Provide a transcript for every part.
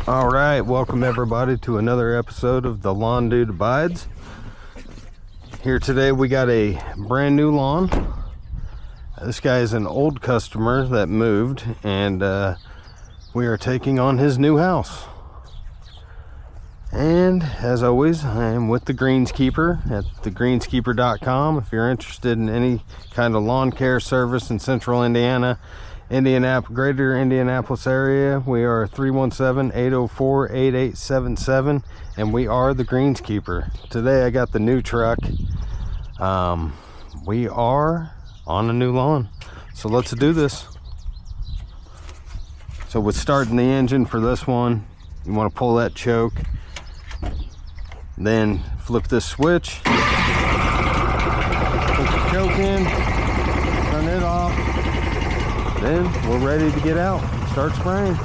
All right, welcome everybody to another episode of The Lawn Dude Abides. Here today we got a brand new lawn. This guy is an old customer that moved, and we are taking on his new house. And as always, I am with the Greenskeeper at thegreenskeeper.com. If you're interested in any kind of lawn care service in central Indiana, greater Indianapolis area, we are 317-804-8877, and we are the Greenskeeper. Today I got the new truck. We are on a new lawn, so let's do this. So with starting the engine for this one, you want to pull that choke, then flip this switch, put the choke in, turn it off. Then we're ready to get out and start spraying.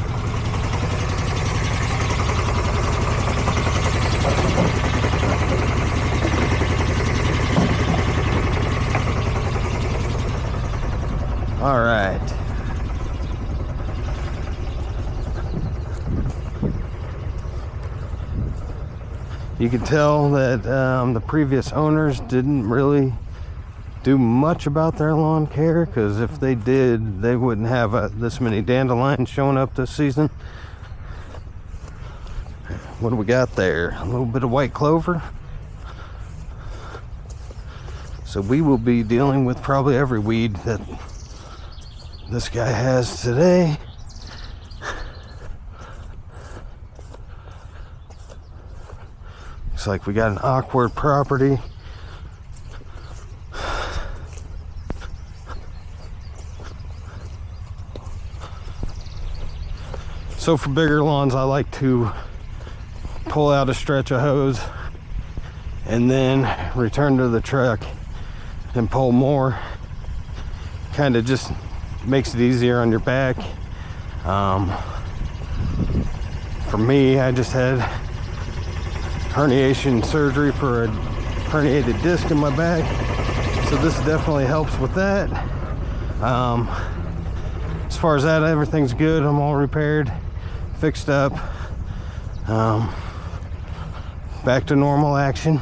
All right. You can tell that the previous owners didn't really do much about their lawn care, because if they did, they wouldn't have this many dandelions showing up this season. What do we got there? A little bit of white clover. So we will be dealing with probably every weed that this guy has today. Looks like we got an awkward property. So for bigger lawns, I like to pull out a stretch of hose and then return to the truck and pull more. Kind of just makes it easier on your back. For me, I just had herniation surgery for a herniated disc in my back, so this definitely helps with that. As far as that, everything's good. I'm all repaired, fixed up, back to normal action.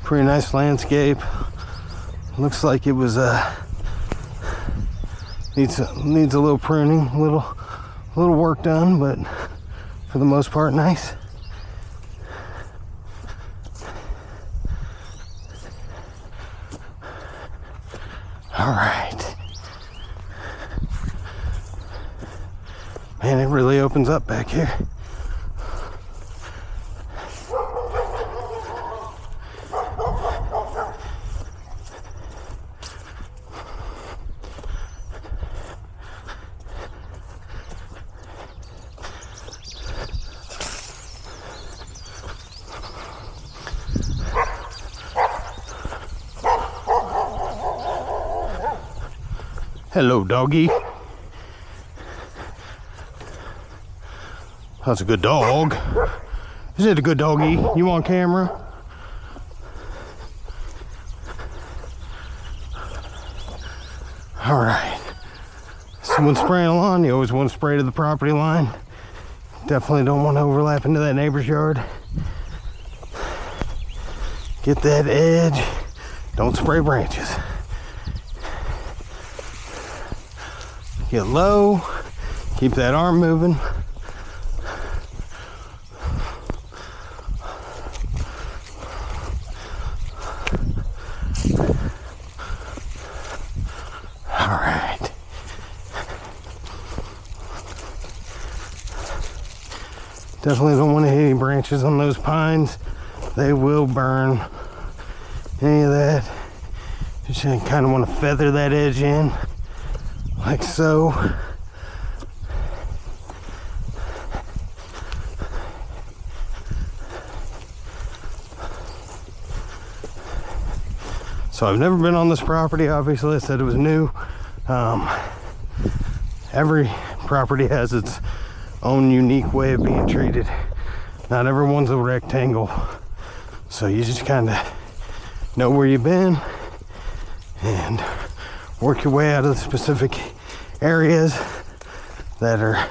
Pretty nice landscape. Looks like it was needs a little pruning, a little work done, but for the most part, nice. All right. Man, it really opens up back here. Hello, doggy. That's a good dog. Is it a good doggy? You on camera? All right. So when spraying a lawn, you always want to spray to the property line. Definitely don't want to overlap into that neighbor's yard. Get that edge. Don't spray branches. Get low, keep that arm moving. All right. Definitely don't want to hit any branches on those pines. They will burn. Any of that. Just kind of want to feather that edge in. Like so. So I've never been on this property, obviously. I said it was new. Every property has its own unique way of being treated. Not everyone's a rectangle. So you just kind of know where you've been and work your way out of the specific areas that are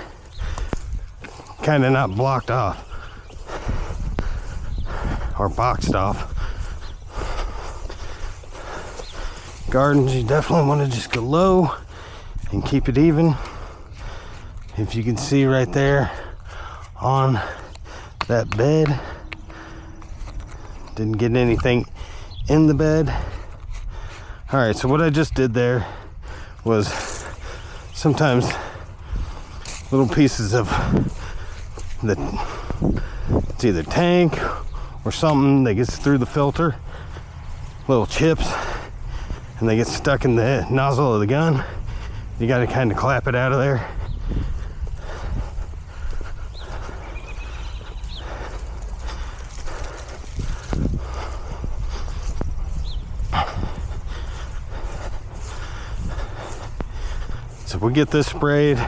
kind of not blocked off or boxed off. Gardens, you definitely want to just go low and keep it even. If you can see right there on that bed, didn't get anything in the bed. All right, so what I just did there was sometimes little pieces of it's either tank or something that gets through the filter, little chips, and they get stuck in the nozzle of the gun. You got to kind of clap it out of there. So we get this sprayed.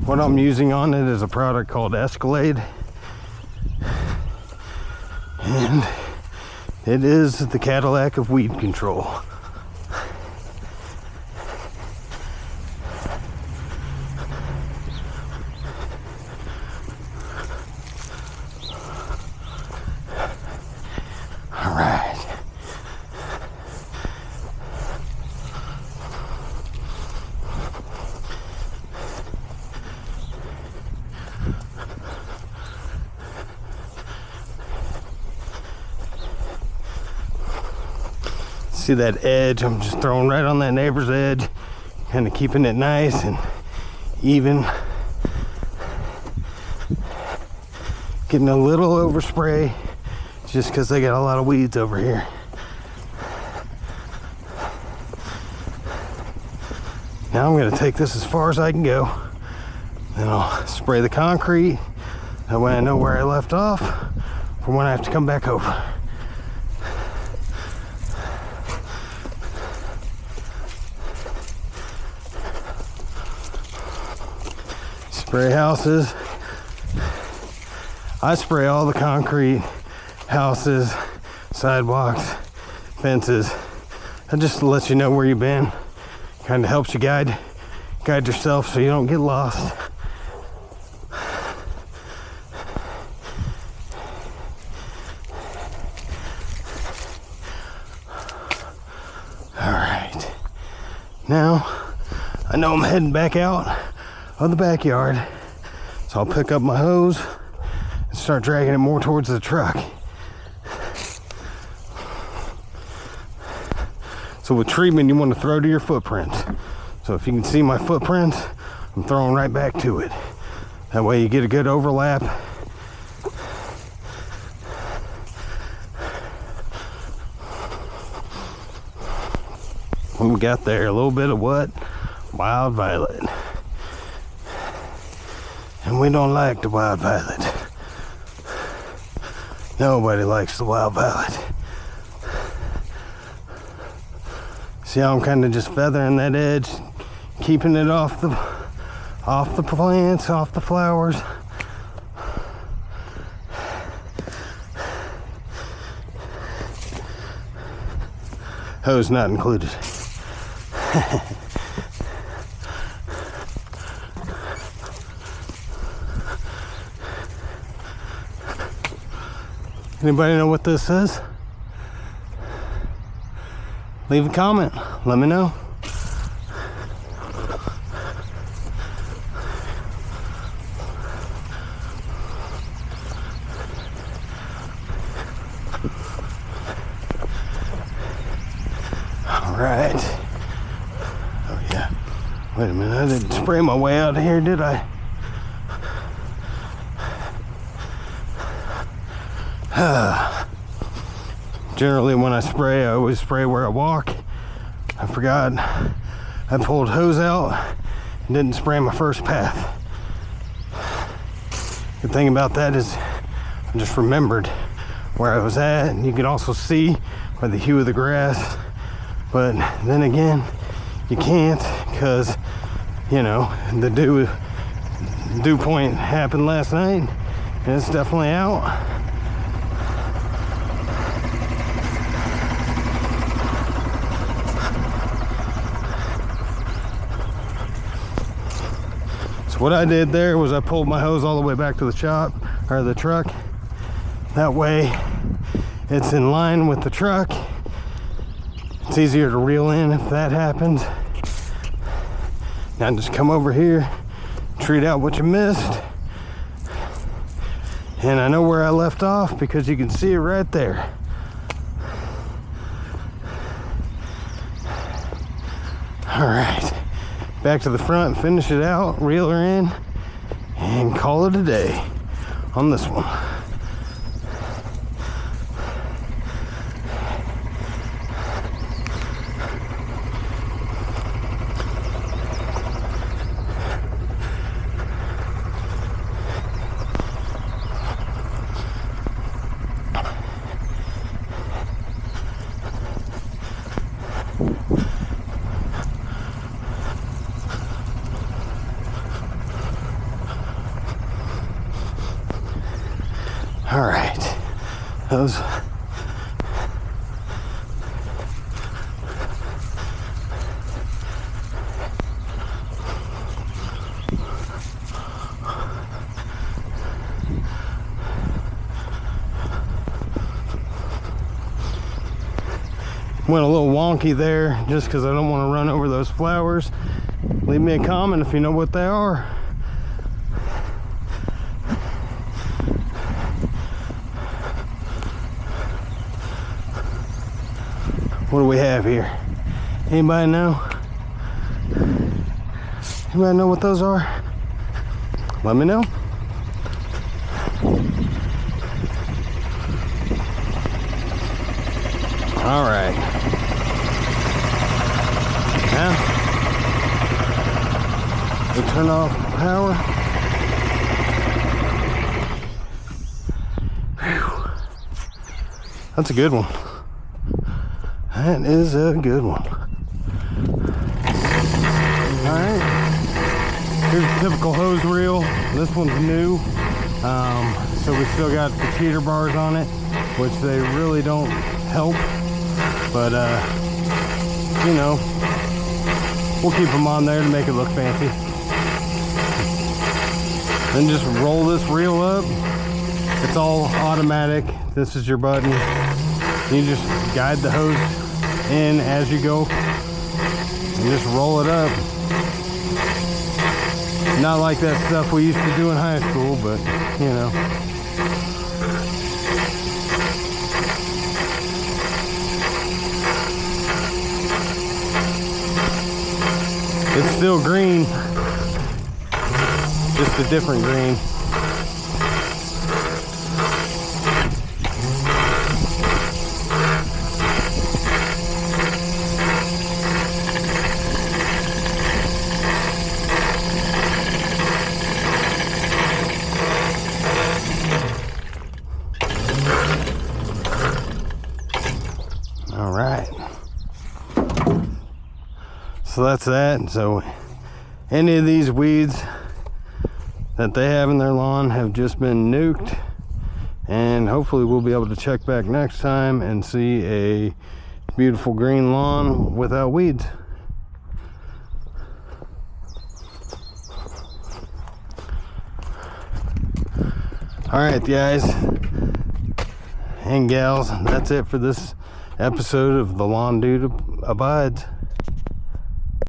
What I'm using on it is a product called Escalade, and it is the Cadillac of weed control. All right. See that edge? I'm just throwing right on that neighbor's edge, kind of keeping it nice and even. Getting a little overspray just because they got a lot of weeds over here. Now I'm going to take this as far as I can go. Then I'll spray the concrete. That way I know where I left off for when I have to come back over. Spray houses. I spray all the concrete, houses, sidewalks, fences. That just lets you know where you've been. Kind of helps you guide yourself so you don't get lost. All right. Now, I know I'm heading back out of the backyard, so I'll pick up my hose and start dragging it more towards the truck. So with treatment, you want to throw to your footprints. So if you can see my footprints, I'm throwing right back to it. That way you get a good overlap. What we got there? A little bit of what? Wild violet. And we don't like the wild violet. Nobody likes the wild violet. See how I'm kind of just feathering that edge, keeping it off the plants, off the flowers. Hose not included. Anybody know what this is? Leave a comment. Let me know. All right. Oh yeah. Wait a minute. I didn't spray my way out of here, did I? Generally when I spray, I always spray where I walk. I forgot I pulled hose out and didn't spray my first path. Good thing about that is I just remembered where I was at, and you can also see by the hue of the grass. But then again, you can't, because you know the dew point happened last night and it's definitely out. So what I did there was I pulled my hose all the way back to the shop, or the truck. That way it's in line with the truck. It's easier to reel in if that happens. Now just come over here, treat out what you missed. And I know where I left off because you can see it right there. All right, back to the front, finish it out, reel her in, and call it a day on this one. All right, those went a little wonky there just because I don't want to run over those flowers. Leave me a comment if you know what they are. What do we have here? Anybody know? Anybody know what those are? Let me know. All right. Now, we turn off the power. Whew. That's a good one. That is a good one. Alright, here's a typical hose reel. This one's new, so we still got the cheater bars on it, which they really don't help, but you know, we'll keep them on there to make it look fancy. Then just roll this reel up. It's all automatic. This is your button. You just guide the hose in as you go and just roll it up. Not like that stuff we used to do in high school, but you know. It's still green, just a different green. All right, so that's that. So any of these weeds that they have in their lawn have just been nuked, and hopefully we'll be able to check back next time and see a beautiful green lawn without weeds. All right, guys and gals, that's it for this episode of The Lawn Dude Abides.